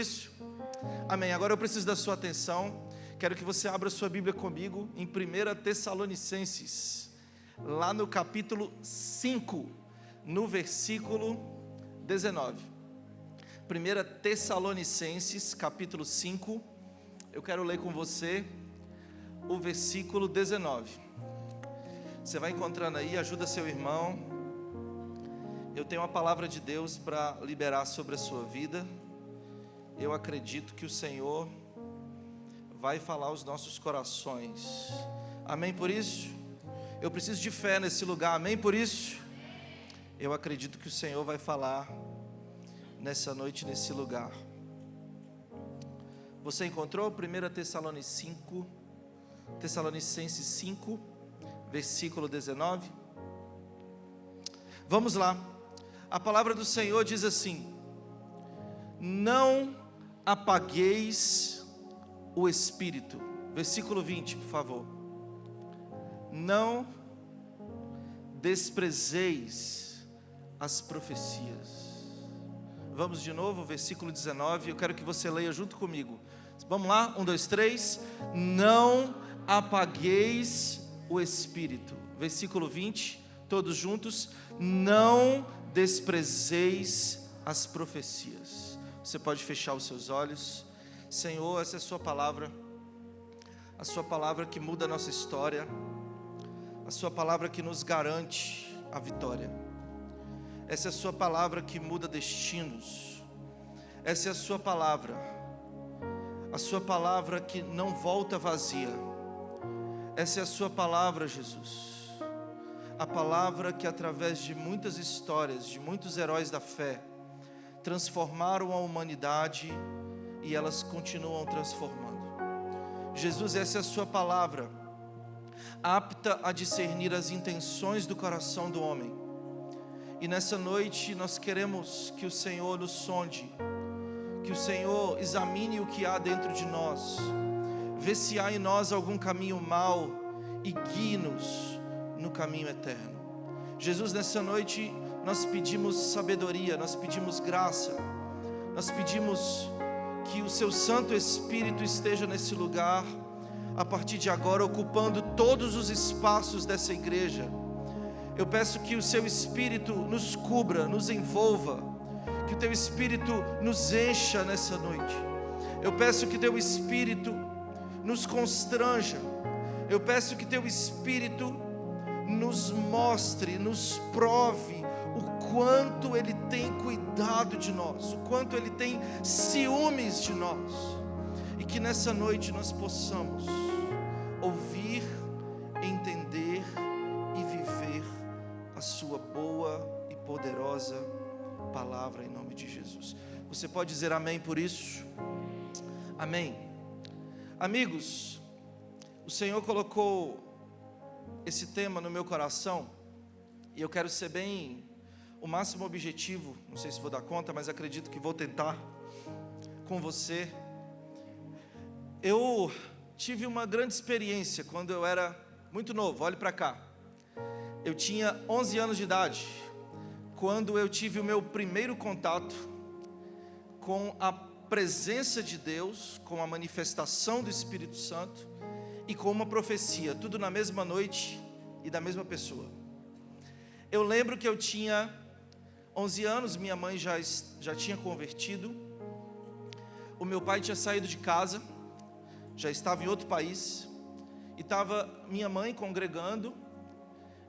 Isso. Amém. Agora eu preciso da sua atenção. Quero que você abra sua Bíblia comigo em 1 Tessalonicenses, lá no capítulo 5, no versículo 19. 1 Tessalonicenses, capítulo 5. Eu quero ler com você o versículo 19. Você vai encontrando aí, ajuda seu irmão. Eu tenho uma palavra de Deus para liberar sobre a sua vida. Eu acredito que o Senhor vai falar aos nossos corações. Amém por isso? Eu preciso de fé nesse lugar. Amém por isso? Eu acredito que o Senhor vai falar nessa noite, nesse lugar. Você encontrou 1 Tessalonicenses 5, versículo 19? Vamos lá. A palavra do Senhor diz assim: não apagueis o Espírito. Versículo 20, por favor. Não desprezeis as profecias. Vamos de novo, versículo 19. Eu quero que você leia junto comigo. Vamos lá, 1, 2, 3. Não apagueis o Espírito. Versículo 20, todos juntos. Não desprezeis as profecias. Você pode fechar os seus olhos. Senhor, essa é a sua palavra que muda a nossa história, a sua palavra que nos garante a vitória. Essa é a sua palavra que muda destinos. Essa é a sua palavra que não volta vazia. Essa é a sua palavra, Jesus, a palavra que através de muitas histórias, de muitos heróis da fé, transformaram a humanidade e elas continuam transformando. Jesus, essa é a sua palavra, apta a discernir as intenções do coração do homem. E nessa noite nós queremos que o Senhor nos sonde, que o Senhor examine o que há dentro de nós, vê se há em nós algum caminho mau e guie-nos no caminho eterno. Jesus, nessa noite nós pedimos sabedoria, nós pedimos graça, nós pedimos que o seu Santo Espírito esteja nesse lugar, a partir de agora, ocupando todos os espaços dessa igreja. Eu peço que o seu Espírito nos cubra, nos envolva, que o teu Espírito nos encha nessa noite. Eu peço que teu Espírito nos constranja. Eu peço que teu Espírito nos mostre, nos prove o quanto Ele tem cuidado de nós, o quanto Ele tem ciúmes de nós, e que nessa noite nós possamos ouvir, entender e viver a sua boa e poderosa palavra, em nome de Jesus. Você pode dizer amém por isso? Amém. Amigos, o Senhor colocou esse tema no meu coração, e eu quero ser bem, o máximo objetivo, não sei se vou dar conta, mas acredito que vou tentar com você. Eu tive uma grande experiência quando eu era muito novo. Olhe para cá. Eu tinha 11 anos de idade, quando eu tive o meu primeiro contato com a presença de Deus, com a manifestação do Espírito Santo e com uma profecia, tudo na mesma noite e da mesma pessoa. Eu lembro que eu tinha 11 anos, minha mãe já tinha convertido, o meu pai tinha saído de casa, já estava em outro país, e estava minha mãe congregando,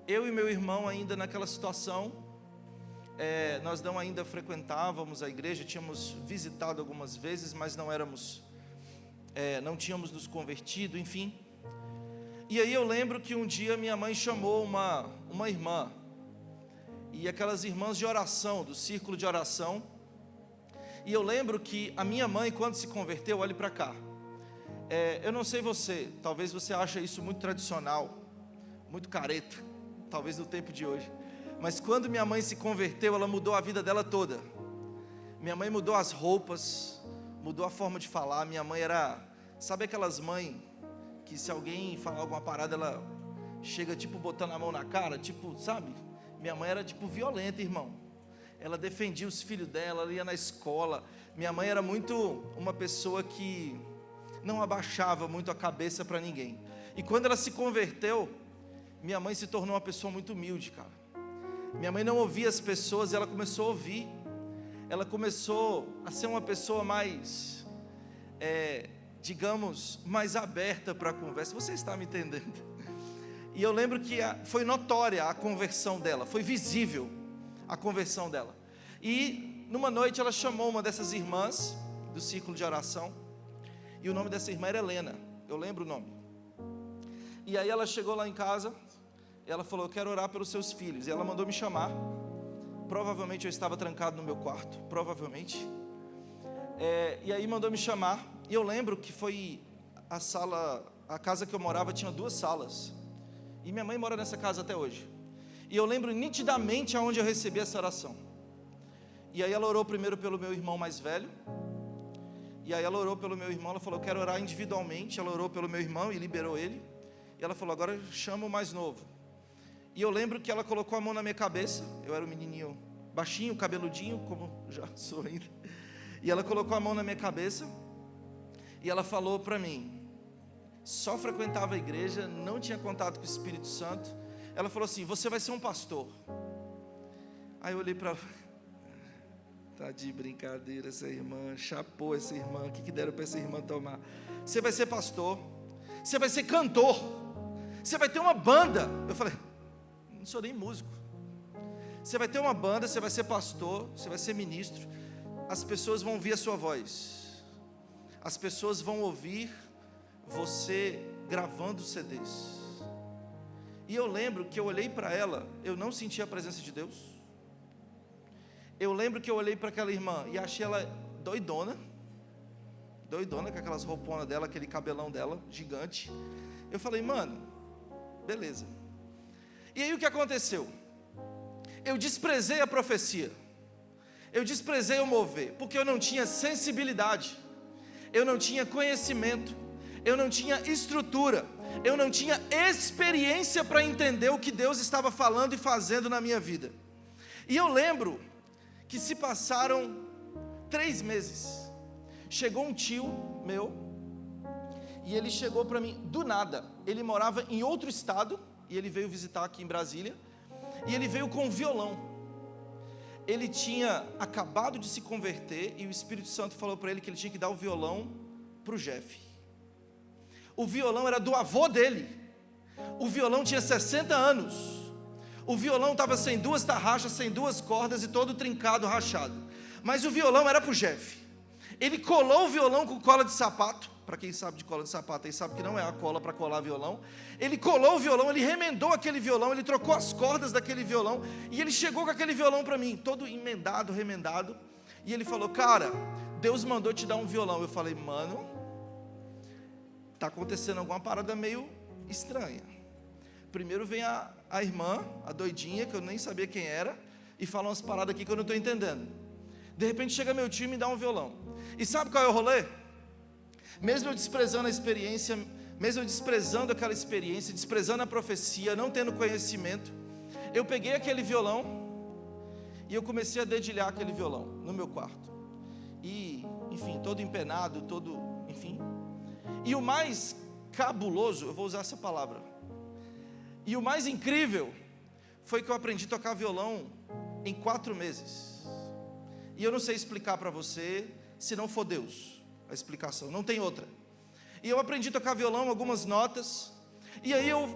eu e meu irmão ainda naquela situação. Nós não ainda frequentávamos a igreja, tínhamos visitado algumas vezes, mas não tínhamos nos convertido, enfim. E aí eu lembro que um dia minha mãe chamou uma irmã, e aquelas irmãs de oração, do círculo de oração. E eu lembro que a minha mãe, quando se converteu, olhe para cá, eu não sei você, talvez você ache isso muito tradicional, muito careta, talvez no tempo de hoje, mas quando minha mãe se converteu, ela mudou a vida dela toda. Minha mãe mudou as roupas, mudou a forma de falar. Minha mãe era, sabe aquelas mães que se alguém falar alguma parada, ela chega tipo botando a mão na cara, tipo, sabe? Minha mãe era tipo violenta, irmão. ela defendia os filhos dela, ela ia na escola. Minha mãe era muito uma pessoa que não abaixava muito a cabeça para ninguém. E quando ela se converteu, minha mãe se tornou uma pessoa muito humilde, cara. Minha mãe não ouvia as pessoas, ela começou a ouvir. Ela começou a ser uma pessoa mais, digamos, mais aberta para a conversa. Você está me entendendo? E eu lembro que foi notória a conversão dela, foi visível a conversão dela. E numa noite ela chamou uma dessas irmãs do círculo de oração, e o nome dessa irmã era Helena, eu lembro o nome. E aí ela chegou lá em casa, e ela falou: eu quero orar pelos seus filhos. E ela mandou me chamar. Provavelmente eu estava trancado no meu quarto, provavelmente. E aí mandou me chamar, e eu lembro que foi a casa que eu morava tinha 2 salas, e minha mãe mora nessa casa até hoje. E eu lembro nitidamente aonde eu recebi essa oração. E aí ela orou primeiro pelo meu irmão mais velho, e aí ela orou pelo meu irmão, ela falou: eu quero orar individualmente. Ela orou pelo meu irmão e liberou ele, e ela falou: agora chama o mais novo. E eu lembro que ela colocou a mão na minha cabeça, eu era um menininho baixinho, cabeludinho, como já sou ainda, e ela colocou a mão na minha cabeça, e ela falou para mim, só frequentava a igreja, não tinha contato com o Espírito Santo. Ela falou assim: você vai ser um pastor. Aí eu olhei para ela, tá de brincadeira essa irmã, chapou essa irmã, o que deram para essa irmã tomar? Você vai ser pastor, você vai ser cantor, você vai ter uma banda. Eu falei: não sou nem músico. Você vai ter uma banda, você vai ser pastor, você vai ser ministro. As pessoas vão ouvir a sua voz, as pessoas vão ouvir você gravando CDs. E eu lembro que eu olhei para ela, eu não senti a presença de Deus. Eu lembro que eu olhei para aquela irmã e achei ela doidona, com aquelas rouponas dela, aquele cabelão dela, gigante. Eu falei: mano, beleza. E aí o que aconteceu? Eu desprezei a profecia, eu desprezei o mover, porque eu não tinha sensibilidade, eu não tinha conhecimento, eu não tinha estrutura, eu não tinha experiência para entender o que Deus estava falando e fazendo na minha vida. E eu lembro que se passaram 3 meses, chegou um tio meu, e ele chegou para mim do nada. Ele morava em outro estado, e ele veio visitar aqui em Brasília, e ele veio com um violão. Ele tinha acabado de se converter, e o Espírito Santo falou para ele que ele tinha que dar o violão para o Jeff. O violão era do avô dele, o violão tinha 60 anos, o violão estava sem 2 tarraxas, sem 2 cordas e todo trincado, rachado, mas o violão era para o Jeff. Ele colou o violão com cola de sapato. Para quem sabe de cola de sapato aí sabe que não é a cola para colar violão. Ele colou o violão, ele remendou aquele violão, ele trocou as cordas daquele violão, e ele chegou com aquele violão para mim, todo emendado, remendado, e ele falou: cara, Deus mandou te dar um violão. Eu falei: mano, está acontecendo alguma parada meio estranha. Primeiro vem a irmã, a doidinha, que eu nem sabia quem era, e fala umas paradas aqui que eu não estou entendendo. De repente chega meu tio e me dá um violão. E sabe qual é o rolê? Mesmo eu desprezando a experiência, mesmo eu desprezando aquela experiência, desprezando a profecia, não tendo conhecimento, eu peguei aquele violão e eu comecei a dedilhar aquele violão no meu quarto. E, enfim, todo empenado, enfim. E o mais cabuloso, eu vou usar essa palavra, e o mais incrível foi que eu aprendi a tocar violão em 4 meses. E eu não sei explicar para você, se não for Deus a explicação, não tem outra. E eu aprendi a tocar violão, algumas notas, e aí eu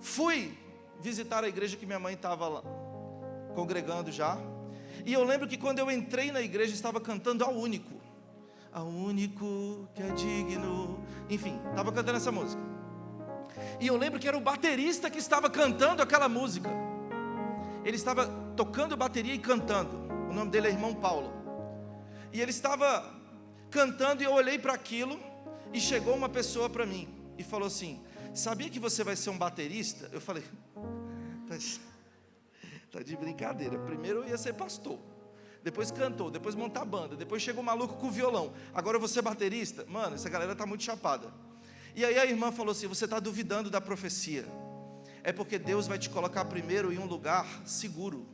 fui visitar a igreja que minha mãe estava lá, congregando já. E eu lembro que quando eu entrei na igreja, estava cantando Ao Único que é digno, enfim, estava cantando essa música. E eu lembro que era o baterista que estava cantando aquela música. Ele estava tocando bateria e cantando. O nome dele é Irmão Paulo. E ele estava cantando, e eu olhei para aquilo, e chegou uma pessoa para mim e falou assim: sabia que você vai ser um baterista? Eu falei: tá de brincadeira. Primeiro eu ia ser pastor, depois cantor, depois montar banda, depois chegou um maluco com violão, agora eu vou ser baterista? Mano, essa galera tá muito chapada. E aí a irmã falou assim: você está duvidando da profecia, é porque Deus vai te colocar primeiro em um lugar seguro,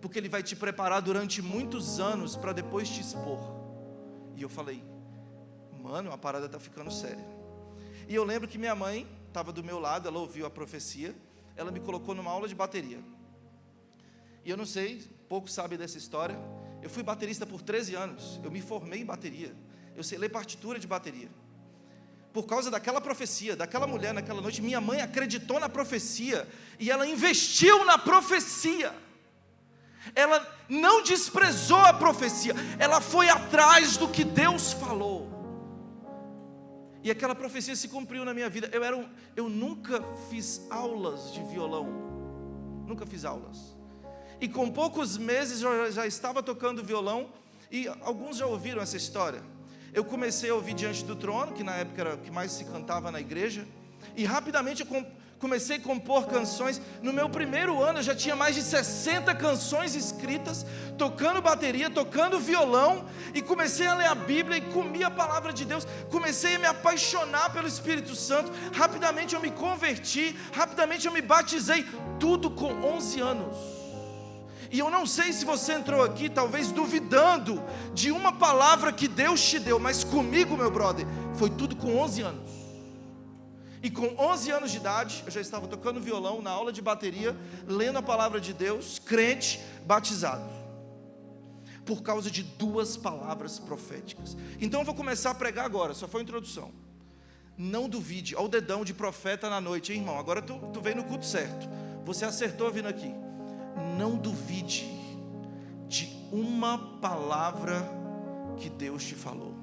porque Ele vai te preparar durante muitos anos para depois te expor. E eu falei, mano, a parada está ficando séria. E eu lembro que minha mãe estava do meu lado, ela ouviu a profecia, ela me colocou numa aula de bateria. E eu não sei, poucos sabem dessa história, eu fui baterista por 13 anos, eu me formei em bateria, eu sei ler partitura de bateria. Por causa daquela profecia, daquela mulher naquela noite, minha mãe acreditou na profecia, e ela investiu na profecia. Ela não desprezou a profecia, ela foi atrás do que Deus falou. E aquela profecia se cumpriu na minha vida. Eu nunca fiz aulas de violão, nunca fiz aulas. E com poucos meses eu já estava tocando violão, e alguns já ouviram essa história. Eu comecei a ouvir Diante do Trono, que na época era o que mais se cantava na igreja, e rapidamente eu comecei a compor canções. No meu primeiro ano eu já tinha mais de 60 canções escritas, tocando bateria, tocando violão, e comecei a ler a Bíblia e comi a palavra de Deus, comecei a me apaixonar pelo Espírito Santo. Rapidamente eu me converti, rapidamente eu me batizei, tudo com 11 anos. E eu não sei se você entrou aqui talvez duvidando de uma palavra que Deus te deu, mas comigo, meu brother, foi tudo com 11 anos. E com 11 anos de idade, eu já estava tocando violão, na aula de bateria, lendo a palavra de Deus, crente, batizado, por causa de 2 palavras proféticas. Então eu vou começar a pregar agora, só foi a introdução. Não duvide, olha o dedão de profeta na noite, hein, irmão? Agora tu veio no culto certo, você acertou vindo aqui. Não duvide de uma palavra que Deus te falou.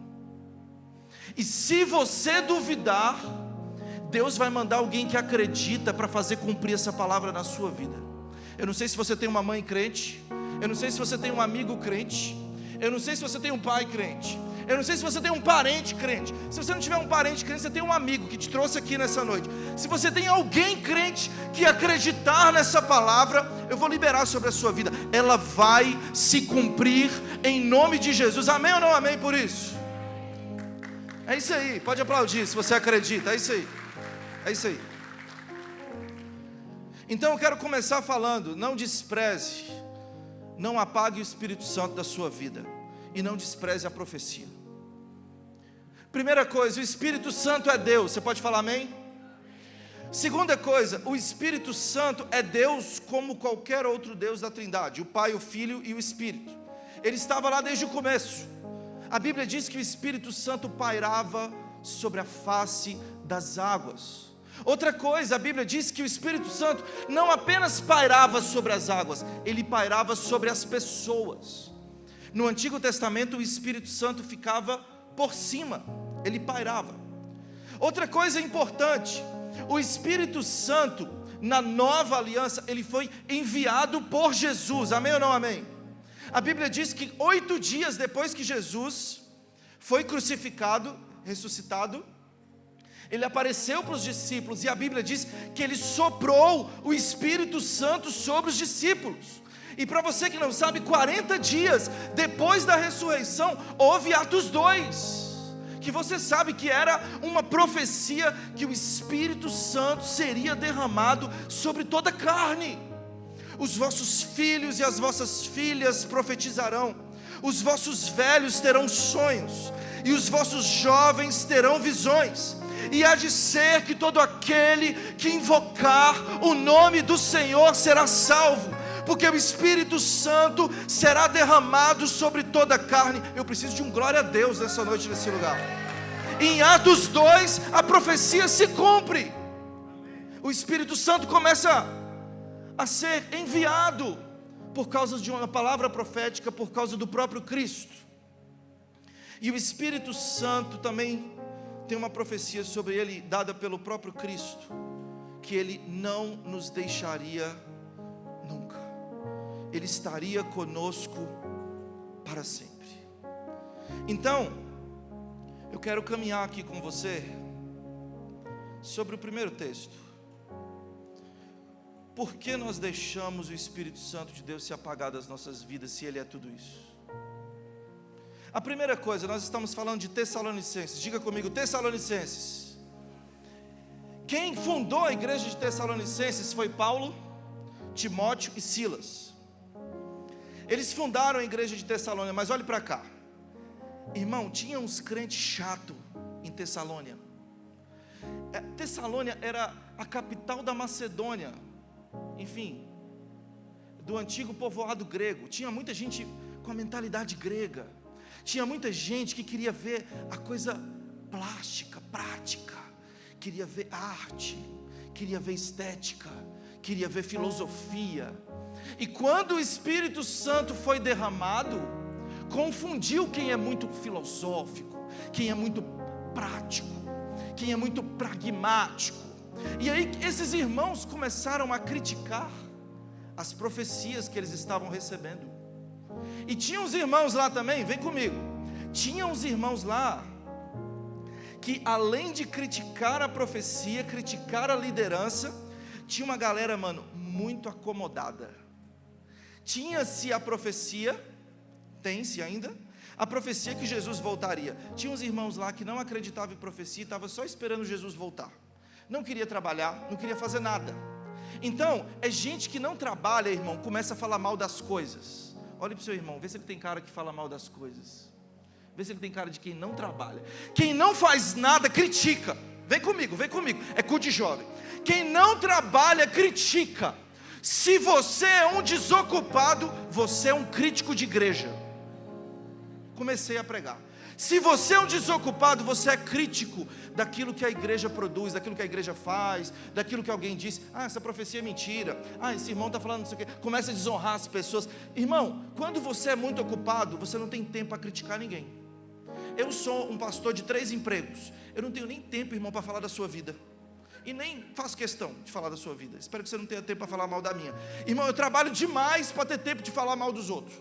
E se você duvidar, Deus vai mandar alguém que acredita para fazer cumprir essa palavra na sua vida. Eu não sei se você tem uma mãe crente, eu não sei se você tem um amigo crente, eu não sei se você tem um pai crente, eu não sei se você tem um parente crente. Se você não tiver um parente crente, você tem um amigo que te trouxe aqui nessa noite. Se você tem alguém crente que acreditar nessa palavra, eu vou liberar sobre a sua vida. Ela vai se cumprir em nome de Jesus. Amém ou não amém por isso? É isso aí, pode aplaudir se você acredita, é isso aí. É isso aí. Então eu quero começar falando, não despreze, não apague o Espírito Santo da sua vida, e não despreze a profecia. Primeira coisa, o Espírito Santo é Deus, você pode falar amém? Segunda coisa, o Espírito Santo é Deus como qualquer outro Deus da Trindade, o Pai, o Filho e o Espírito. Ele estava lá desde o começo. A Bíblia diz que o Espírito Santo pairava sobre a face das águas. Outra coisa, a Bíblia diz que o Espírito Santo não apenas pairava sobre as águas, ele pairava sobre as pessoas. No Antigo Testamento o Espírito Santo ficava por cima, ele pairava. Outra coisa importante, o Espírito Santo na nova aliança, ele foi enviado por Jesus, amém ou não amém? A Bíblia diz que 8 dias depois que Jesus foi crucificado, ressuscitado, ele apareceu para os discípulos, e a Bíblia diz que ele soprou o Espírito Santo sobre os discípulos. E para você que não sabe, 40 dias depois da ressurreição, houve Atos 2, que você sabe que era uma profecia que o Espírito Santo seria derramado sobre toda a carne. Os vossos filhos e as vossas filhas profetizarão, os vossos velhos terão sonhos, e os vossos jovens terão visões. E há de ser que todo aquele que invocar o nome do Senhor será salvo, porque o Espírito Santo será derramado sobre toda a carne. Eu preciso de um glória a Deus nessa noite, nesse lugar. Em Atos 2, a profecia se cumpre. O Espírito Santo começa a ser enviado por causa de uma palavra profética, por causa do próprio Cristo. E o Espírito Santo também tem uma profecia sobre ele, dada pelo próprio Cristo, que ele não nos deixaria nunca, ele estaria conosco para sempre. Então, eu quero caminhar aqui com você sobre o primeiro texto. Por que nós deixamos o Espírito Santo de Deus se apagar das nossas vidas, se ele é tudo isso? A primeira coisa, nós estamos falando de Tessalonicenses. Diga comigo, Tessalonicenses. Quem fundou a igreja de Tessalonicenses foi Paulo, Timóteo e Silas. Eles fundaram a igreja de Tessalônia, mas olhe para cá. Irmão, tinha uns crentes chatos em Tessalônia. Tessalônia era a capital da Macedônia, enfim, do antigo povoado grego. Tinha muita gente com a mentalidade grega. Tinha muita gente que queria ver a coisa plástica, prática. Queria ver arte, queria ver estética, queria ver filosofia. E quando o Espírito Santo foi derramado, confundiu quem é muito filosófico, quem é muito prático, quem é muito pragmático. E aí esses irmãos começaram a criticar as profecias que eles estavam recebendo. E tinha uns irmãos lá também, vem comigo. Tinha uns irmãos lá que, além de criticar a profecia, criticar a liderança, tinha uma galera, mano, muito acomodada. Tinha-se a profecia, tem-se ainda, a profecia que Jesus voltaria. Tinha uns irmãos lá que não acreditavam em profecia, estavam só esperando Jesus voltar. Não queria trabalhar, não queria fazer nada. Então, é gente que não trabalha, irmão, começa a falar mal das coisas. Olhe para o seu irmão, vê se ele tem cara que fala mal das coisas. Vê se ele tem cara de quem não trabalha. Quem não faz nada, critica. Vem comigo, é culto de jovem. Quem não trabalha, critica. Se você é um desocupado, você é um crítico de igreja. Comecei a pregar. Se você é um desocupado, você é crítico daquilo que a igreja produz, daquilo que a igreja faz, daquilo que alguém diz. Ah, essa profecia é mentira. Ah, esse irmão está falando não sei o quê. Começa a desonrar as pessoas. Irmão, quando você é muito ocupado, você não tem tempo para criticar ninguém. Eu sou um pastor de 3 empregos. Eu não tenho nem tempo, irmão, para falar da sua vida. E nem faço questão de falar da sua vida. Espero que você não tenha tempo para falar mal da minha. Irmão, eu trabalho demais para ter tempo de falar mal dos outros.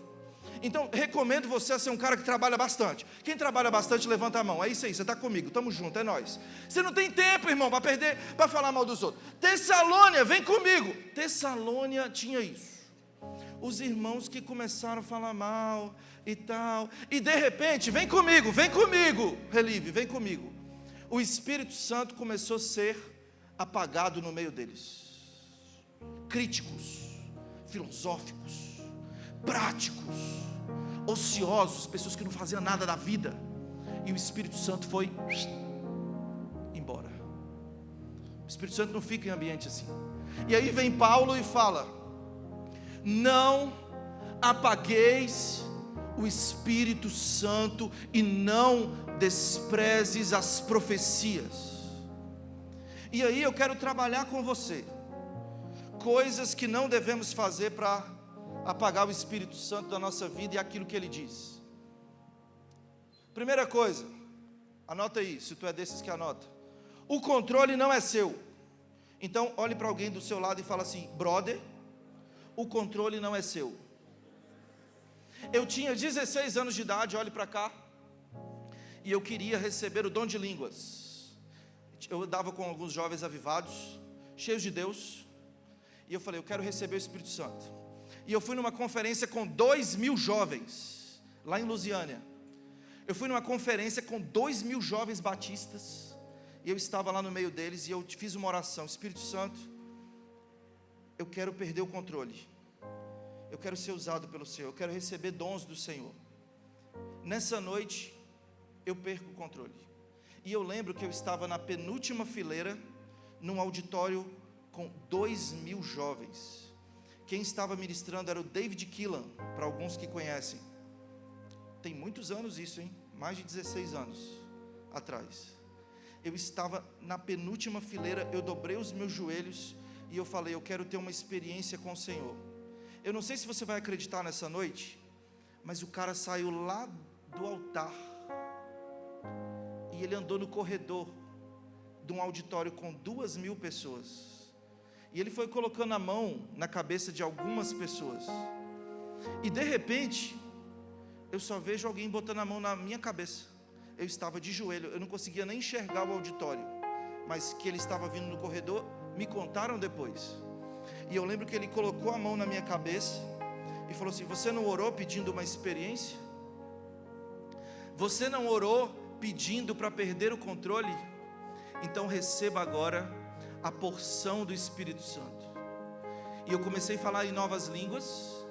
Então, recomendo você a ser um cara que trabalha bastante. Quem trabalha bastante, levanta a mão. É isso aí, você está comigo, estamos juntos, é nós. Você não tem tempo, irmão, para falar mal dos outros. Tessalônia, vem comigo. Tessalônia tinha isso. Os irmãos que começaram a falar mal e tal. E de repente, vem comigo, Relive, vem comigo. O Espírito Santo começou a ser apagado no meio deles. Críticos, filosóficos, práticos, ociosos, pessoas que não faziam nada da vida. E o Espírito Santo foi embora. O Espírito Santo não fica em ambiente assim. E aí vem Paulo e fala: não apagueis o Espírito Santo e não desprezes as profecias. E aí eu quero trabalhar com você coisas que não devemos fazer para apagar o Espírito Santo da nossa vida e aquilo que Ele diz. Primeira coisa, anota aí, se tu é desses que anota. O controle não é seu. Então olhe para alguém do seu lado e fala assim: brother, o controle não é seu. Eu tinha 16 anos de idade, olhe para cá, e eu queria receber o dom de línguas. Eu andava com alguns jovens avivados, cheios de Deus, e eu falei: eu quero receber o Espírito Santo. E eu fui numa conferência com 2.000 jovens, lá em Lusiânia. Eu fui numa conferência com 2.000 jovens batistas, e eu estava lá no meio deles, e eu fiz uma oração: Espírito Santo, eu quero perder o controle. Eu quero ser usado pelo Senhor, eu quero receber dons do Senhor. Nessa noite, eu perco o controle. E eu lembro que eu estava na penúltima fileira, num auditório com 2.000 jovens. Quem estava ministrando era o David Keelan, para alguns que conhecem. Tem muitos anos isso, hein? Mais de 16 anos atrás. Eu estava na penúltima fileira, eu dobrei os meus joelhos e eu falei: eu quero ter uma experiência com o Senhor. Eu não sei se você vai acreditar nessa noite, mas o cara saiu lá do altar e ele andou no corredor de um auditório com 2.000 pessoas, e ele foi colocando a mão na cabeça de algumas pessoas, e de repente eu só vejo alguém botando a mão na minha cabeça. Eu estava de joelho, eu não conseguia nem enxergar o auditório, mas que ele estava vindo no corredor, me contaram depois. E eu lembro que ele colocou a mão na minha cabeça e falou assim: você não orou pedindo uma experiência? Você não orou pedindo para perder o controle? Então receba agora a porção do Espírito Santo. E eu comecei a falar em novas línguas.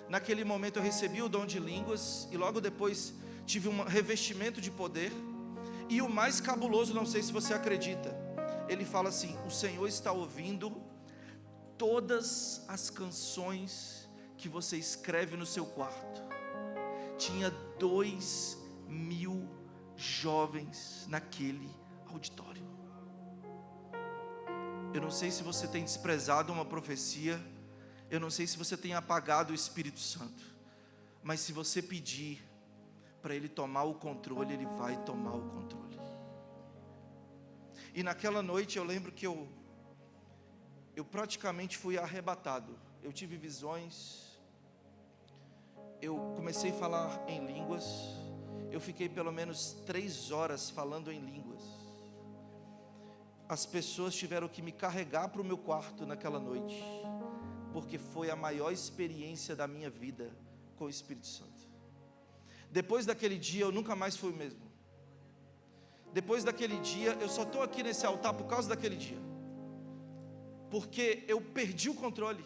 Naquele momento eu recebi o dom de línguas, e logo depois tive um revestimento de poder. E o mais cabuloso, não sei se você acredita, ele fala assim: o Senhor está ouvindo todas as canções que você escreve no seu quarto. Tinha 2.000 jovens naquele auditório. Eu não sei se você tem desprezado uma profecia, eu não sei se você tem apagado o Espírito Santo, mas se você pedir para Ele tomar o controle, Ele vai tomar o controle. E naquela noite eu lembro que eu praticamente fui arrebatado. Eu tive visões, eu comecei a falar em línguas, eu fiquei pelo menos 3 horas falando em línguas. As pessoas tiveram que me carregar para o meu quarto naquela noite, porque foi a maior experiência da minha vida com o Espírito Santo. Depois daquele dia eu nunca mais fui o mesmo. Depois daquele dia, eu só estou aqui nesse altar por causa daquele dia, porque eu perdi o controle.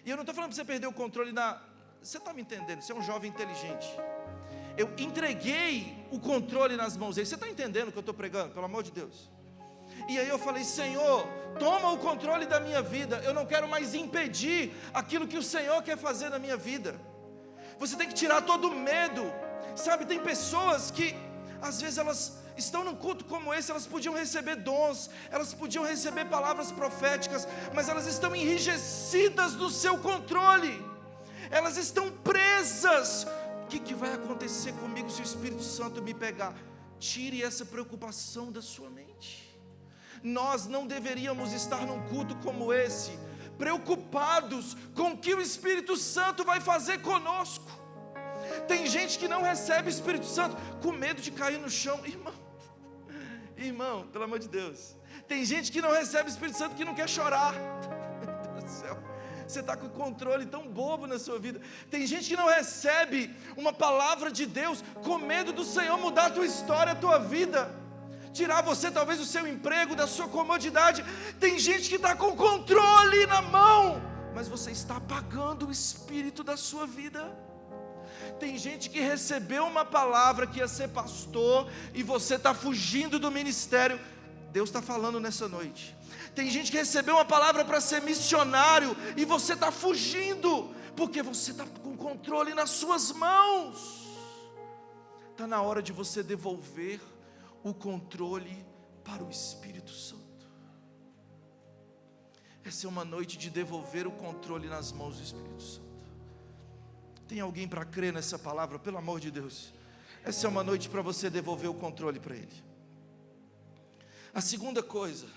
E eu não estou falando para você perder o controle você está me entendendo? Você é um jovem inteligente. Eu entreguei o controle nas mãos dele. Você está entendendo o que eu estou pregando? Pelo amor de Deus. E aí eu falei: Senhor, toma o controle da minha vida. Eu não quero mais impedir aquilo que o Senhor quer fazer na minha vida. Você tem que tirar todo o medo. Sabe, tem pessoas que às vezes elas estão num culto como esse, elas podiam receber dons, elas podiam receber palavras proféticas, mas elas estão enrijecidas do seu controle, elas estão presas. O que vai acontecer comigo se o Espírito Santo me pegar? Tire essa preocupação da sua mente. Nós não deveríamos estar num culto como esse, preocupados com o que o Espírito Santo vai fazer conosco. Tem gente que não recebe o Espírito Santo com medo de cair no chão. Irmão, pelo amor de Deus. Tem gente que não recebe o Espírito Santo que não quer chorar. Meu Deus do céu, você está com o controle tão bobo na sua vida. Tem gente que não recebe uma palavra de Deus com medo do Senhor mudar a tua história, a tua vida, tirar você talvez do seu emprego, da sua comodidade. Tem gente que está com o controle na mão, mas você está apagando o Espírito da sua vida. Tem gente que recebeu uma palavra que ia ser pastor e você está fugindo do ministério. Deus está falando nessa noite. Tem gente que recebeu uma palavra para ser missionário e você está fugindo, porque você está com o controle nas suas mãos. Está na hora de você devolver o controle para o Espírito Santo. Essa é uma noite de devolver o controle nas mãos do Espírito Santo. Tem alguém para crer nessa palavra? Pelo amor de Deus. Essa é uma noite para você devolver o controle para Ele. A segunda coisa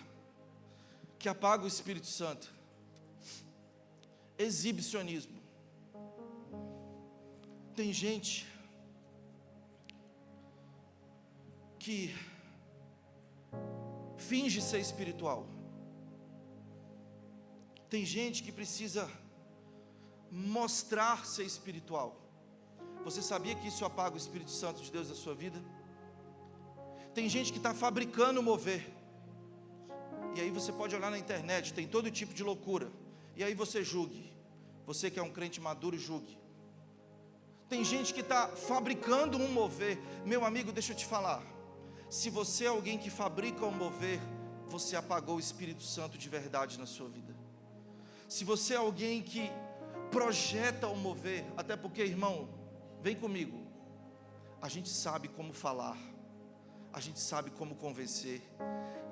que apaga o Espírito Santo: exibicionismo. Tem gente que finge ser espiritual. Tem gente que precisa mostrar ser espiritual. Você sabia que isso apaga o Espírito Santo de Deus da sua vida? Tem gente que está fabricando mover, e aí você pode olhar na internet, tem todo tipo de loucura, e aí você julgue. Você que é um crente maduro, julgue. Tem gente que está fabricando um mover. Meu amigo, deixa eu te falar, se você é alguém que fabrica um mover, você apagou o Espírito Santo de verdade na sua vida. Se você é alguém que projeta o mover, até porque, irmão, vem comigo, a gente sabe como falar, a gente sabe como convencer,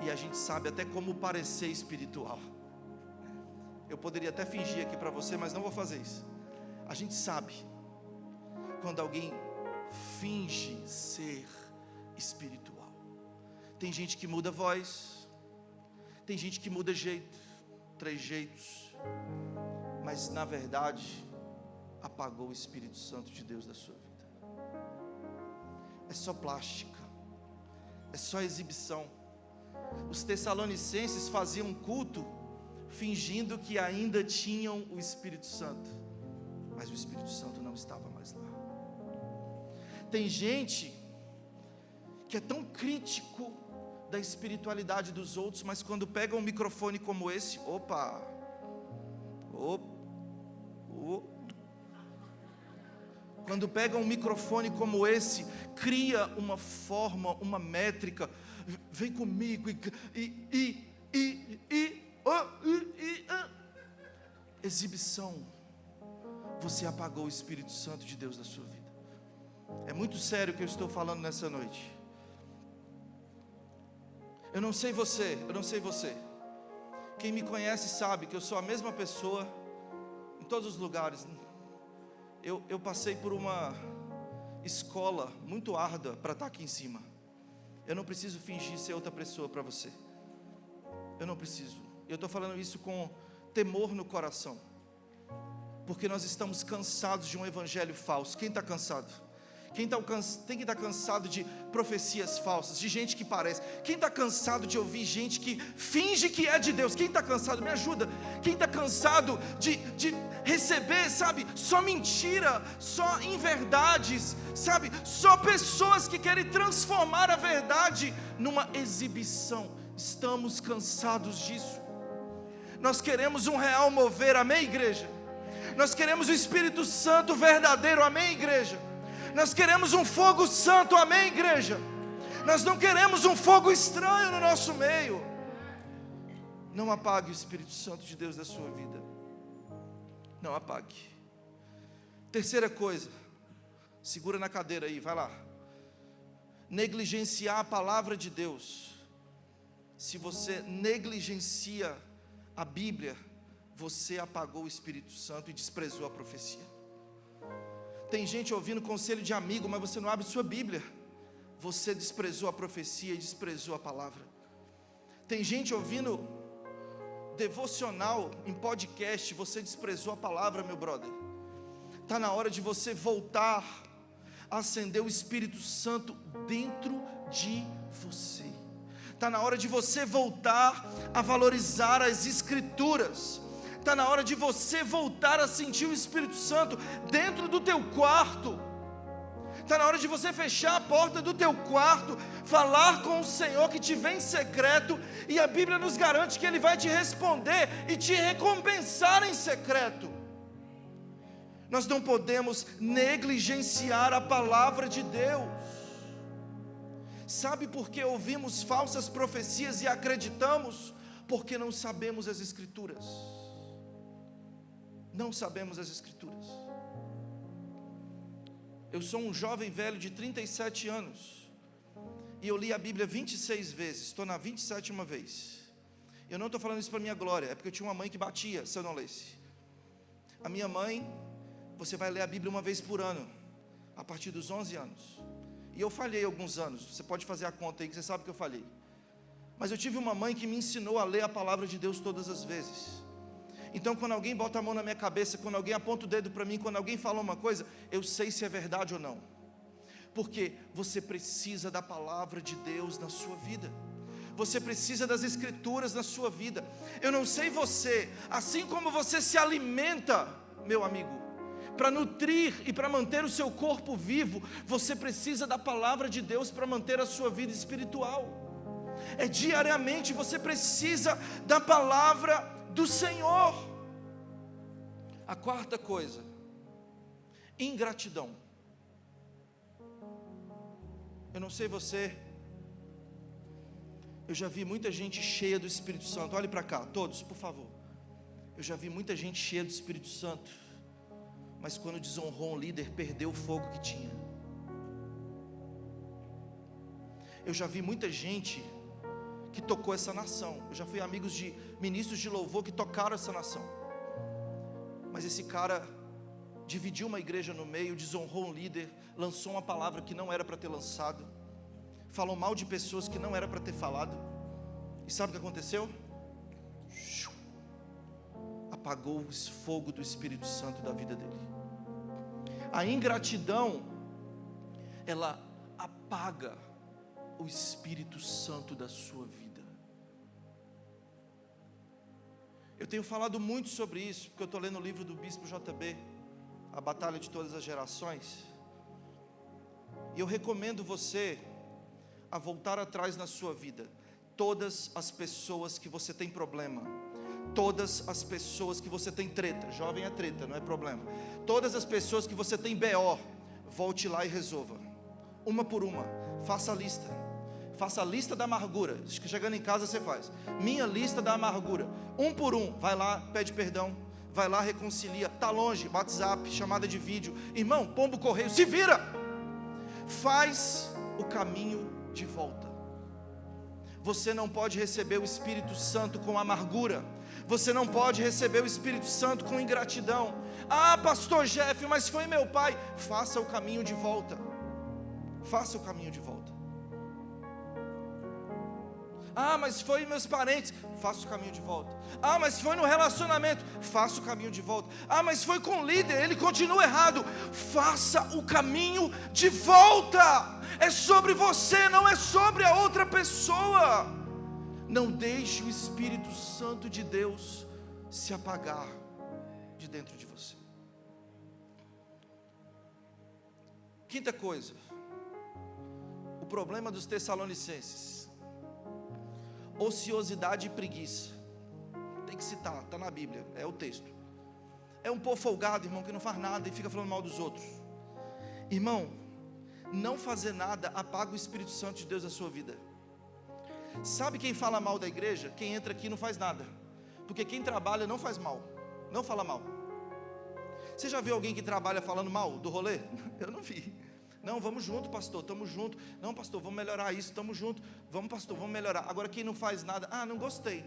e a gente sabe até como parecer espiritual. Eu poderia até fingir aqui para você, mas não vou fazer isso. A gente sabe quando alguém finge ser espiritual. Tem gente que muda a voz, tem gente que muda jeito, 3 jeitos, mas na verdade apagou o Espírito Santo de Deus da sua vida. É só plástica, é só exibição. Os tessalonicenses faziam culto fingindo que ainda tinham o Espírito Santo, mas o Espírito Santo não estava mais lá. Tem gente que é tão crítico da espiritualidade dos outros, mas quando pega um microfone como esse, Quando pega um microfone como esse, cria uma forma, uma métrica, vem comigo exibição, você apagou o Espírito Santo de Deus da sua vida. É muito sério o que eu estou falando nessa noite. Eu não sei você, quem me conhece sabe que eu sou a mesma pessoa em todos os lugares. Eu passei por uma escola muito árdua para estar aqui em cima. Eu não preciso fingir ser outra pessoa para você. Eu não preciso. Eu estou falando isso com temor no coração, porque nós estamos cansados de um evangelho falso. Quem está cansado? Tem que estar cansado de profecias falsas, de gente que parece. Quem está cansado de ouvir gente que finge que é de Deus? Quem está cansado? Me ajuda. Quem está cansado de receber, sabe, só mentira, só inverdades, sabe, só pessoas que querem transformar a verdade numa exibição? Estamos cansados disso. Nós queremos um real mover, amém, igreja? Nós queremos o Espírito Santo verdadeiro, amém, igreja? Nós queremos um fogo santo, amém, igreja? Nós não queremos um fogo estranho no nosso meio. Não apague o Espírito Santo de Deus da sua vida. Não apague. Terceira coisa, segura na cadeira aí, vai lá. Negligenciar a palavra de Deus. Se você negligencia a Bíblia, você apagou o Espírito Santo e desprezou a profecia. Tem gente ouvindo conselho de amigo, mas você não abre sua Bíblia. Você desprezou a profecia e desprezou a palavra. Tem gente ouvindo devocional em podcast, você desprezou a palavra, meu brother. Está na hora de você voltar a acender o Espírito Santo dentro de você. Está na hora de você voltar a valorizar as Escrituras. Está na hora de você voltar a sentir o Espírito Santo dentro do teu quarto. Está na hora de você fechar a porta do teu quarto, falar com o Senhor que te vem em secreto, e a Bíblia nos garante que Ele vai te responder e te recompensar em secreto. Nós não podemos negligenciar a palavra de Deus. Sabe por que ouvimos falsas profecias e acreditamos? Porque não sabemos as Escrituras. Não sabemos as Escrituras. Eu sou um jovem velho de 37 anos, e eu li a Bíblia 26 vezes, estou na 27ª vez. Eu não estou falando isso para minha glória, é porque eu tinha uma mãe que batia se eu não lesse. A minha mãe, você vai ler a Bíblia uma vez por ano, a partir dos 11 anos. E eu falhei alguns anos, você pode fazer a conta aí que você sabe que eu falhei. Mas eu tive uma mãe que me ensinou a ler a palavra de Deus todas as vezes. Então quando alguém bota a mão na minha cabeça, quando alguém aponta o dedo para mim, quando alguém fala uma coisa, eu sei se é verdade ou não. Porque você precisa da palavra de Deus na sua vida. Você precisa das Escrituras na sua vida. Eu não sei você, assim como você se alimenta, meu amigo, para nutrir e para manter o seu corpo vivo, você precisa da palavra de Deus para manter a sua vida espiritual. É diariamente, você precisa da palavra do Senhor. A quarta coisa, ingratidão. Eu não sei você, eu já vi muita gente cheia do Espírito Santo. Olhe para cá, todos, por favor. Eu já vi muita gente cheia do Espírito Santo, mas quando desonrou um líder, perdeu o fogo que tinha. Eu já vi muita gente que tocou essa nação. Eu já fui amigos de ministros de louvor que tocaram essa nação. Mas esse cara dividiu uma igreja no meio, desonrou um líder, lançou uma palavra que não era para ter lançado, falou mal de pessoas que não era para ter falado. E sabe o que aconteceu? Apagou o fogo do Espírito Santo da vida dele. A ingratidão, ela apaga o Espírito Santo da sua vida. Eu tenho falado muito sobre isso, porque eu estou lendo o livro do Bispo JB, A Batalha de Todas as Gerações, e eu recomendo você a voltar atrás na sua vida. Todas as pessoas que você tem problema, Todas as pessoas que você tem treta, jovem é treta, não é problema. Todas as pessoas que você tem BO, volte lá e resolva. Uma por uma, faça a lista. Faça a lista da amargura. Chegando em casa você faz. Minha lista da amargura. Um por um, vai lá, pede perdão. Vai lá, reconcilia. Está longe, WhatsApp, chamada de vídeo. Irmão, pombo correio, se vira. Faz o caminho de volta. Você não pode receber o Espírito Santo com amargura. Você não pode receber o Espírito Santo com ingratidão. Ah, pastor Jeff, mas foi meu pai. Faça o caminho de volta. Faça o caminho de volta. Ah, mas foi meus parentes. Faça o caminho de volta. Ah, mas foi no relacionamento. Faça o caminho de volta. Ah, mas foi com o líder, ele continua errado. Faça o caminho de volta. É sobre você, não é sobre a outra pessoa. Não deixe o Espírito Santo de Deus se apagar de dentro de você. Quinta coisa, o problema dos Tessalonicenses: ociosidade e preguiça. Tem que citar, está na Bíblia, é o texto. É um povo folgado, irmão, que não faz nada e fica falando mal dos outros. Irmão, não fazer nada apaga o Espírito Santo de Deus da sua vida. Sabe quem fala mal da igreja? Quem entra aqui não faz nada. Porque quem trabalha não faz mal, não fala mal. Você já viu alguém que trabalha falando mal do rolê? Eu não vi. Não, vamos junto, pastor, estamos junto. Não, pastor, vamos melhorar isso, estamos junto. Vamos, pastor, vamos melhorar. Agora quem não faz nada, ah, não gostei.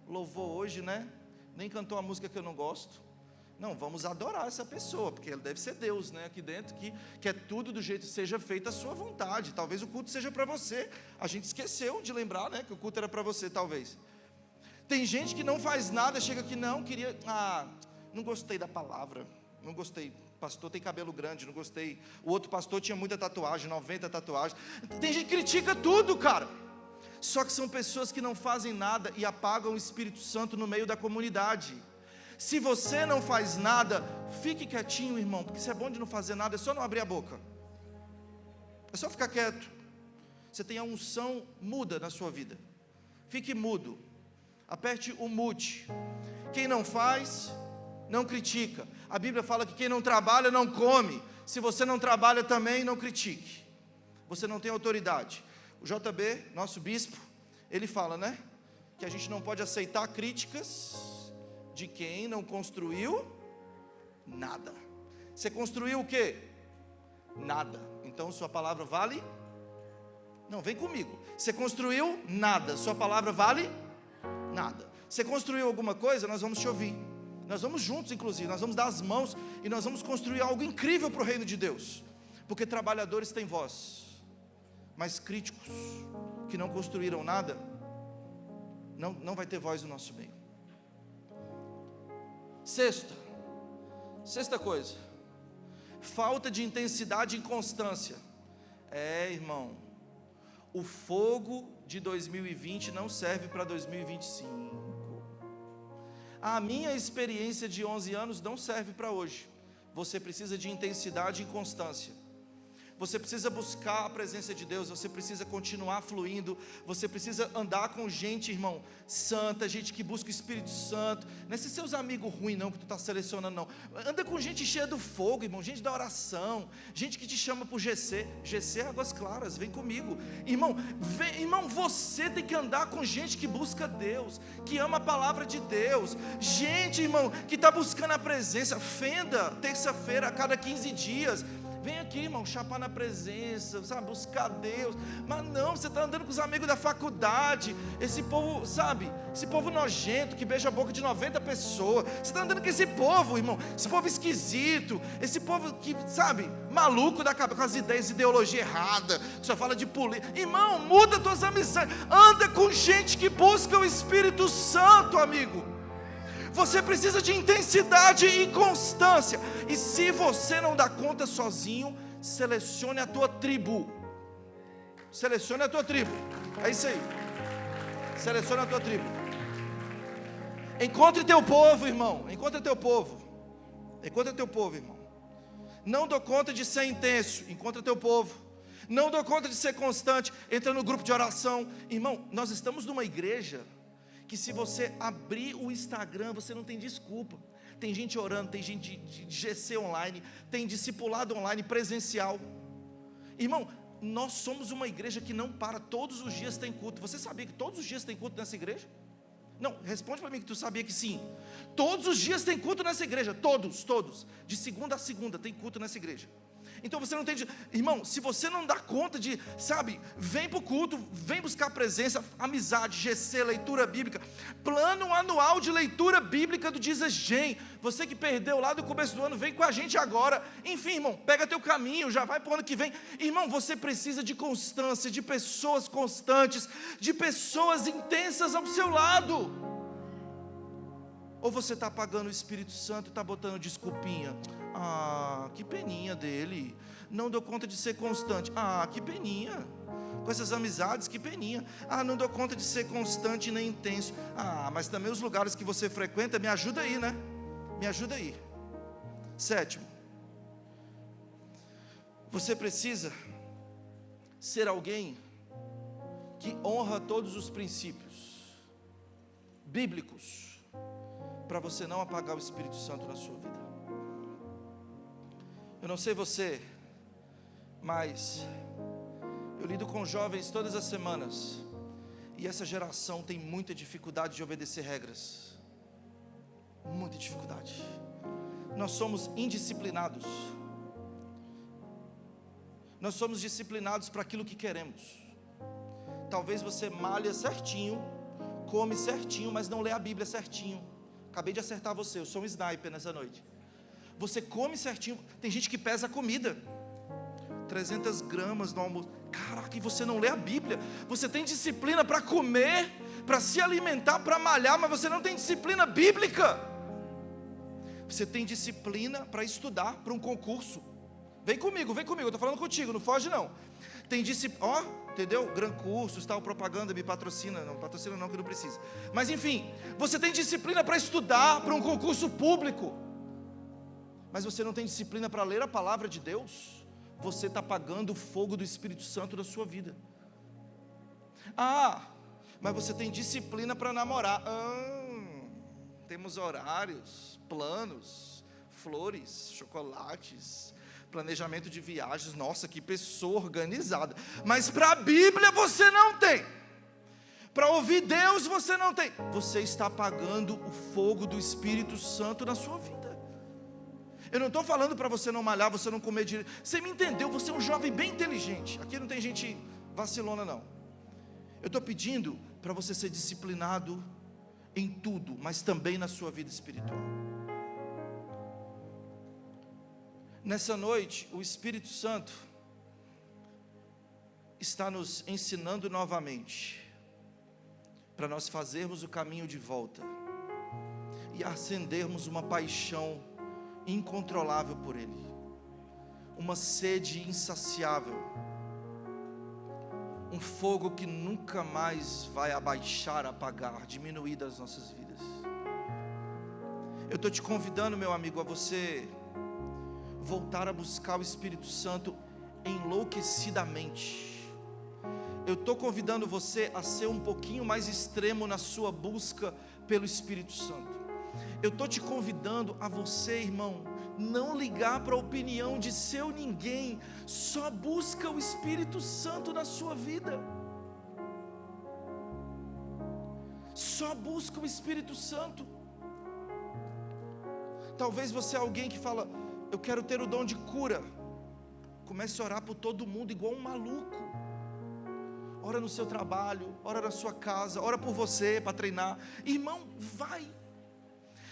Louvou hoje, né? Nem cantou a música que eu não gosto. Não, vamos adorar essa pessoa, porque ele deve ser Deus, né? Aqui dentro, que é tudo do jeito que seja feita a sua vontade. Talvez o culto seja para você. A gente esqueceu de lembrar, né? Que o culto era para você, talvez. Tem gente que não faz nada, chega aqui, não, queria... Ah, não gostei da palavra, não gostei. Pastor tem cabelo grande, não gostei. O outro pastor tinha muita tatuagem, 90 tatuagens. Tem gente que critica tudo, cara. Só que são pessoas que não fazem nada e apagam o Espírito Santo no meio da comunidade. Se você não faz nada, fique quietinho, irmão, porque se é bom de não fazer nada, é só não abrir a boca. É só ficar quieto. Você tem a unção muda na sua vida. Fique mudo. Aperte o mute. Quem não faz, não critica. A Bíblia fala que quem não trabalha, não come. Se você não trabalha também, não critique. Você não tem autoridade. O JB, nosso bispo, ele fala, né? Que a gente não pode aceitar críticas de quem não construiu nada. Você construiu o quê? Nada. Então sua palavra vale? Não, vem comigo. Você construiu nada. Sua palavra vale? Nada. Você construiu alguma coisa? Nós vamos te ouvir. Nós vamos juntos, inclusive. Nós vamos dar as mãos e nós vamos construir algo incrível para o reino de Deus. Porque trabalhadores têm voz, mas críticos que não construíram nada não vai ter voz no nosso meio. Sexta coisa, falta de intensidade e constância. Irmão, o fogo de 2020 não serve para 2025. A minha experiência de 11 anos não serve para hoje. Você precisa de intensidade e constância. Você precisa buscar a presença de Deus, você precisa continuar fluindo, você precisa andar com gente, irmão, santa, gente que busca o Espírito Santo. Não é esses seus amigos ruins não, que tu está selecionando não. Anda com gente cheia do fogo, irmão, gente da oração, gente que te chama por GC é Águas Claras, vem comigo. Irmão, você tem que andar com gente que busca Deus, que ama a palavra de Deus. Gente, irmão, que está buscando a presença. Fenda, terça-feira, a cada 15 dias. Vem aqui, irmão, chapar na presença, sabe, buscar Deus. Mas não, você está andando com os amigos da faculdade. Esse povo, sabe, esse povo nojento, que beija a boca de 90 pessoas. Você está andando com esse povo, irmão, esse povo esquisito. Esse povo que, sabe, maluco da cabeça, com as ideias, ideologia errada, que só fala de política. Irmão, muda tuas amizades. Anda com gente que busca o Espírito Santo, amigo. Você precisa de intensidade e constância. E se você não dá conta sozinho, selecione a tua tribo. Selecione a tua tribo. É isso aí. Selecione a tua tribo. Encontre teu povo, irmão. Encontre teu povo. Encontre teu povo, irmão. Não dou conta de ser intenso. Encontre teu povo. Não dou conta de ser constante. Entra no grupo de oração. Irmão, nós estamos numa igreja que se você abrir o Instagram, você não tem desculpa. Tem gente orando, tem gente de GC online, tem discipulado online, presencial. Irmão, nós somos uma igreja que não para, todos os dias tem culto. Você sabia que todos os dias tem culto nessa igreja? Não, responde para mim que tu sabia que sim. Todos os dias tem culto nessa igreja, todos. De segunda a segunda tem culto nessa igreja. Então você não tem, irmão, se você não dá conta de, sabe, vem para o culto, vem buscar presença, amizade, GC, leitura bíblica, plano anual de leitura bíblica do Jesus Gen. Você que perdeu lá do começo do ano, vem com a gente agora. Enfim, irmão, pega teu caminho, já vai para o ano que vem. Irmão, você precisa de constância, de pessoas constantes, de pessoas intensas ao seu lado. Ou você está apagando o Espírito Santo e está botando desculpinha? Ah, que peninha dele, não deu conta de ser constante. Ah, que peninha, com essas amizades, que peninha. Ah, não deu conta de ser constante nem intenso. Ah, mas também os lugares que você frequenta, me ajuda aí, né? Me ajuda aí. 7, você precisa ser alguém que honra todos os princípios bíblicos, para você não apagar o Espírito Santo na sua vida. Eu não sei você, mas eu lido com jovens todas as semanas, e essa geração tem muita dificuldade de obedecer regras, muita dificuldade. Nós somos indisciplinados, nós somos disciplinados para aquilo que queremos. Talvez você malha certinho, come certinho, mas não lê a Bíblia certinho. Acabei de acertar você, eu sou um sniper nessa noite. Você come certinho, tem gente que pesa a comida, 300 gramas no almoço. Caraca, e você não lê a Bíblia. Você tem disciplina para comer, para se alimentar, para malhar, mas você não tem disciplina bíblica. Você tem disciplina para estudar para um concurso. Vem comigo, eu estou falando contigo, não foge não. Tem disciplina, entendeu? Gran Cursos, tal, propaganda, me patrocina. Não patrocina não, que não precisa. Mas enfim, você tem disciplina para estudar para um concurso público, mas você não tem disciplina para ler a palavra de Deus. Você está apagando o fogo do Espírito Santo da sua vida. Ah, mas você tem disciplina para namorar. Temos horários, planos, flores, chocolates, planejamento de viagens. Nossa, que pessoa organizada. Mas para a Bíblia você não tem. Para ouvir Deus você não tem. Você está apagando o fogo do Espírito Santo na sua vida. Eu não estou falando para você não malhar, você não comer direito. Você me entendeu? Você é um jovem bem inteligente. Aqui não tem gente vacilona não. Eu estou pedindo para você ser disciplinado em tudo, mas também na sua vida espiritual. Nessa noite, o Espírito Santo está nos ensinando novamente, para nós fazermos o caminho de volta e acendermos uma paixão incontrolável por Ele, uma sede insaciável, um fogo que nunca mais vai abaixar, apagar, diminuir das nossas vidas. Eu estou te convidando, meu amigo, a você voltar a buscar o Espírito Santo enlouquecidamente. Eu estou convidando você a ser um pouquinho mais extremo na sua busca pelo Espírito Santo. Eu estou te convidando a você, irmão, não ligar para a opinião de seu ninguém. Só busca o Espírito Santo na sua vida. Só busca o Espírito Santo. Talvez você é alguém que fala: eu quero ter o dom de cura. Comece a orar por todo mundo igual um maluco. Ora no seu trabalho, ora na sua casa, ora por você para treinar. Irmão, vai.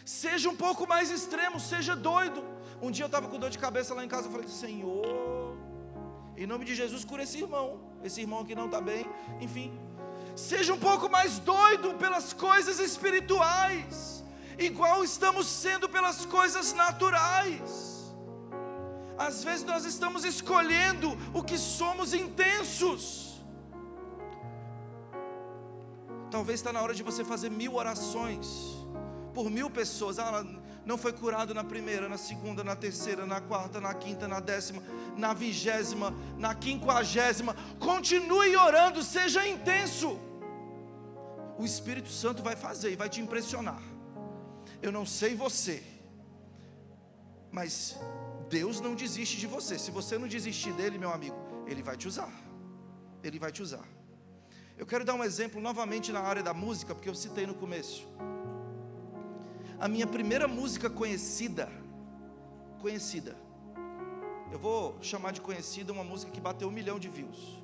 Seja um pouco mais extremo, seja doido. Um dia eu estava com dor de cabeça lá em casa, eu falei: Senhor, em nome de Jesus, cura esse irmão aqui não está bem. Enfim, seja um pouco mais doido pelas coisas espirituais, igual estamos sendo pelas coisas naturais. Às vezes nós estamos escolhendo o que somos intensos. Talvez está na hora de você fazer 1000 orações por 1000 pessoas. Não foi curado na primeira, na segunda, na terceira, na quarta, na quinta, na 10ª, na 20ª, na 50ª. Continue orando, seja intenso. o Espírito Santo vai fazer e vai te impressionar. Eu não sei você, mas Deus não desiste de você. Se você não desistir dele, meu amigo, Ele vai te usar. Ele vai te usar. Eu quero dar um exemplo novamente na área da música, porque eu citei no começo. A minha primeira música conhecida, eu vou chamar de conhecida uma música que bateu 1 milhão de views.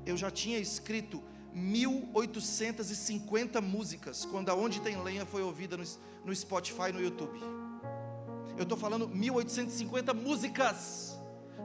Eu já tinha escrito 1850 músicas, quando Aonde Tem Lenha foi ouvida no Spotify e no YouTube. Eu estou falando 1850 músicas.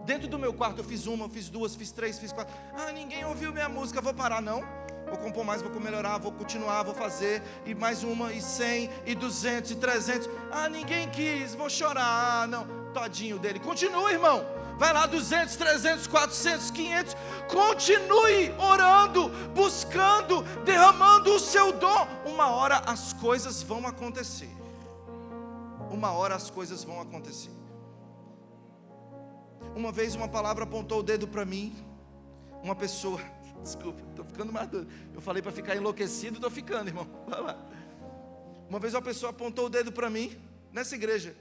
Dentro do meu quarto eu fiz uma, fiz duas, fiz três, fiz quatro. Ninguém ouviu minha música, vou parar. Não, vou compor mais, vou melhorar, vou continuar, vou fazer. E mais uma, e 100, e 200, e 300. Ninguém quis, vou chorar. Não, tadinho dele. Continua, irmão. Vai lá, 200, 300, 400, 500. Continue orando, buscando, derramando o seu dom. Uma hora as coisas vão acontecer. Uma hora as coisas vão acontecer. Uma vez uma palavra apontou o dedo para mim. Uma pessoa, desculpa, estou ficando mais doido. Eu falei para ficar enlouquecido, estou ficando, irmão. Vai lá. Uma vez uma pessoa apontou o dedo para mim, nessa igreja,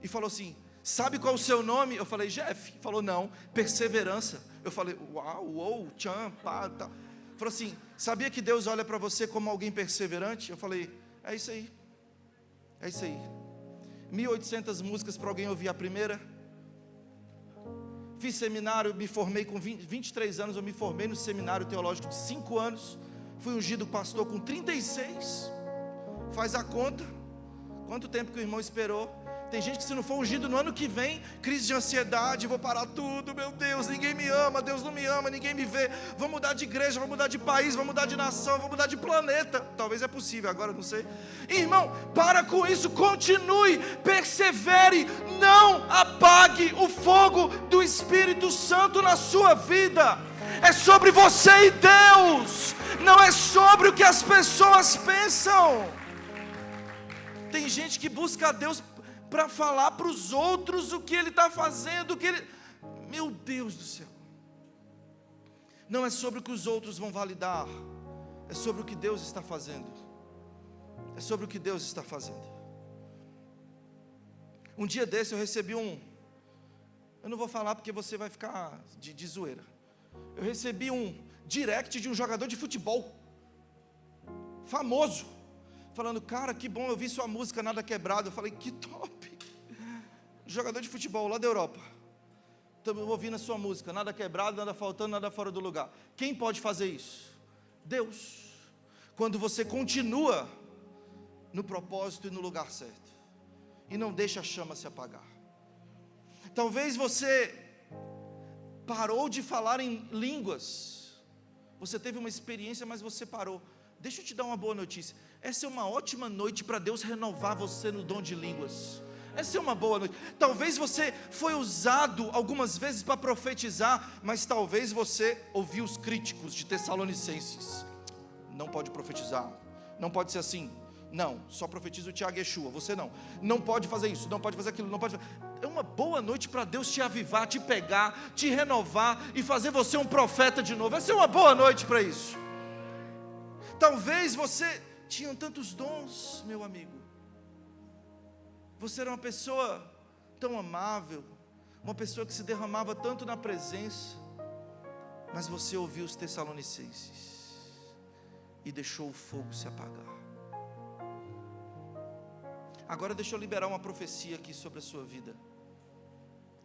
e falou assim: sabe qual é o seu nome? Eu falei: Jeff. Falou: não, Perseverança. Eu falei: uau, tchan, pá, tá. Falou assim: sabia que Deus olha para você como alguém perseverante? Eu falei: é isso aí. É isso aí. 1800 músicas para alguém ouvir a primeira. Fiz seminário, me formei com 23 anos, eu me formei no seminário teológico de 5 anos. Fui ungido pastor com 36. Faz a conta. Quanto tempo que o irmão esperou? Tem gente que, se não for ungido no ano que vem, crise de ansiedade, vou parar tudo, meu Deus, ninguém me ama, Deus não me ama, ninguém me vê, vou mudar de igreja, vou mudar de país, vou mudar de nação, vou mudar de planeta. Talvez é possível, agora não sei. Irmão, para com isso, continue, persevere, não apague o fogo do Espírito Santo na sua vida. É sobre você e Deus, não é sobre o que as pessoas pensam. Tem gente que busca a Deus para falar para os outros o que Ele está fazendo, o que Ele... Meu Deus do céu. Não é sobre o que os outros vão validar, é sobre o que Deus está fazendo. É sobre o que Deus está fazendo. Um dia desse eu recebi eu não vou falar porque você vai ficar de zoeira. Eu recebi um direct de um jogador de futebol famoso, falando: cara, que bom, eu vi sua música Nada Quebrado. Eu falei: que top. Jogador de futebol lá da Europa. Estou ouvindo a sua música, nada quebrado, nada faltando, nada fora do lugar. Quem pode fazer isso? Deus. Quando você continua no propósito e no lugar certo, e não deixa a chama se apagar. Talvez você parou de falar em línguas. Você teve uma experiência, mas você parou. Deixa eu te dar uma boa notícia. Essa é uma ótima noite para Deus renovar você no dom de línguas. Essa é uma boa noite. Talvez você foi usado algumas vezes para profetizar, mas talvez você ouviu os críticos de Tessalonicenses: não pode profetizar, não pode ser assim, não, só profetiza o Tiago Yeshua, você não pode fazer isso, não pode fazer aquilo, não pode fazer. É uma boa noite para Deus te avivar, te pegar, te renovar e fazer você um profeta de novo. Essa é uma boa noite para isso. Talvez você tinha tantos dons, meu amigo. Você era uma pessoa tão amável, uma pessoa que se derramava tanto na presença, mas você ouviu os Tessalonicenses e deixou o fogo se apagar. Agora deixa eu liberar uma profecia aqui sobre a sua vida.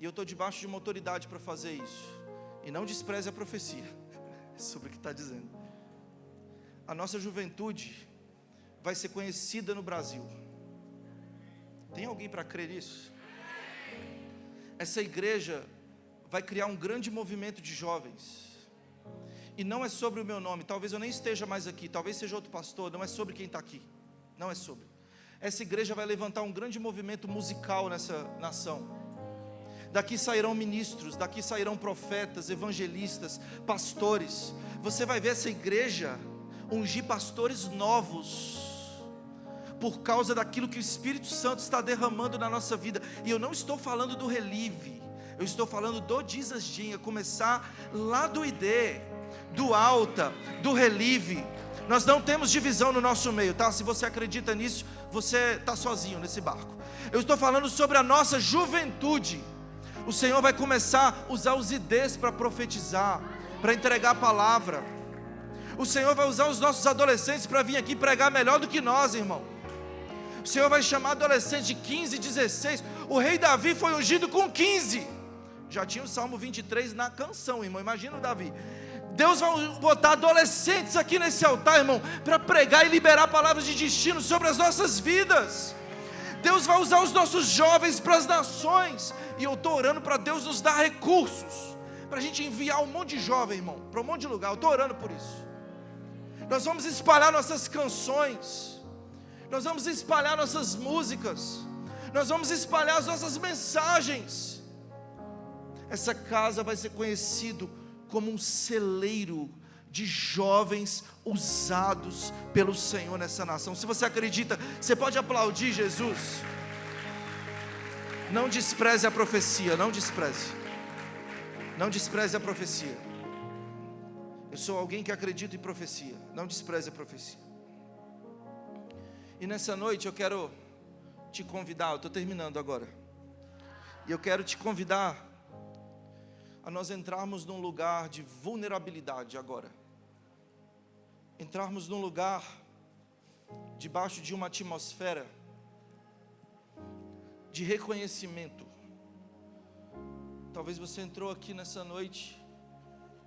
E eu estou debaixo de uma autoridade para fazer isso. E não despreze a profecia, é sobre o que está dizendo. A nossa juventude vai ser conhecida no Brasil. Tem alguém para crer nisso? Essa igreja vai criar um grande movimento de jovens. E não é sobre o meu nome. Talvez eu nem esteja mais aqui, talvez seja outro pastor. Não é sobre quem está aqui. Não é sobre. Essa igreja vai levantar um grande movimento musical nessa nação. Daqui sairão ministros, daqui sairão profetas, evangelistas, pastores. Você vai ver essa igreja ungir pastores novos, por causa daquilo que o Espírito Santo está derramando na nossa vida. E eu não estou falando do Relive, eu estou falando do Dizasdinha, começar lá do ID, do Alta, do Relive, Nós não temos divisão no nosso meio, tá? Se você acredita nisso, você está sozinho nesse barco. Eu estou falando sobre a nossa juventude. O Senhor vai começar a usar os IDs para profetizar, para entregar a palavra. O Senhor vai usar os nossos adolescentes para vir aqui pregar melhor do que nós, irmão. O Senhor vai chamar adolescentes de 15, 16. O rei Davi foi ungido com 15. Já tinha o Salmo 23 na canção, irmão. Imagina o Davi. Deus vai botar adolescentes aqui nesse altar, irmão, para pregar e liberar palavras de destino sobre as nossas vidas. Deus vai usar os nossos jovens para as nações. E eu estou orando para Deus nos dar recursos, para a gente enviar um monte de jovem, irmão, para um monte de lugar. Eu estou orando por isso. Nós vamos espalhar nossas canções, nós vamos espalhar nossas músicas, nós vamos espalhar as nossas mensagens. Essa casa vai ser conhecido como um celeiro de jovens usados pelo Senhor nessa nação. Se você acredita, você pode aplaudir Jesus. Não despreze a profecia, não despreze. Não despreze a profecia. Eu sou alguém que acredita em profecia. Não despreze a profecia. E nessa noite eu quero te convidar, eu estou terminando agora. E eu quero te convidar a nós entrarmos num lugar de vulnerabilidade agora. Entrarmos num lugar debaixo de uma atmosfera de reconhecimento. Talvez você entrou aqui nessa noite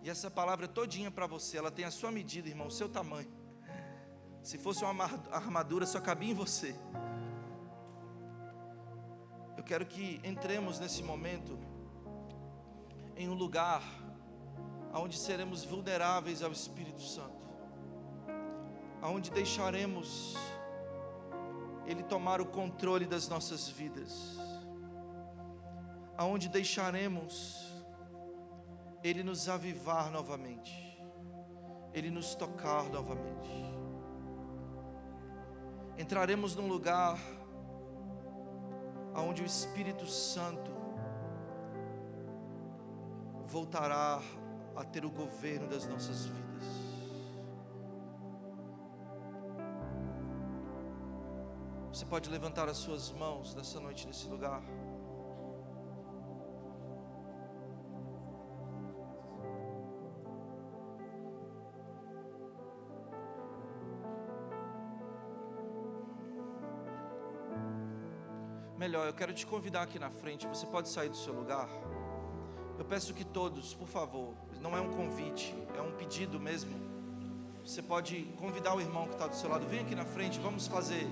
e essa palavra é todinha para você. Ela tem a sua medida, irmão, o seu tamanho. Se fosse uma armadura, só cabia em você. Eu quero que entremos nesse momento em um lugar onde seremos vulneráveis ao Espírito Santo, onde deixaremos Ele tomar o controle das nossas vidas, aonde deixaremos Ele nos avivar novamente, Ele nos tocar novamente. Entraremos num lugar aonde o Espírito Santo voltará a ter o governo das nossas vidas. Você pode levantar as suas mãos nessa noite, nesse lugar. Melhor, eu quero te convidar aqui na frente. Você pode sair do seu lugar. Eu peço que todos, por favor, não é um convite, é um pedido mesmo. Você pode convidar o irmão que está do seu lado. Vem aqui na frente, vamos fazer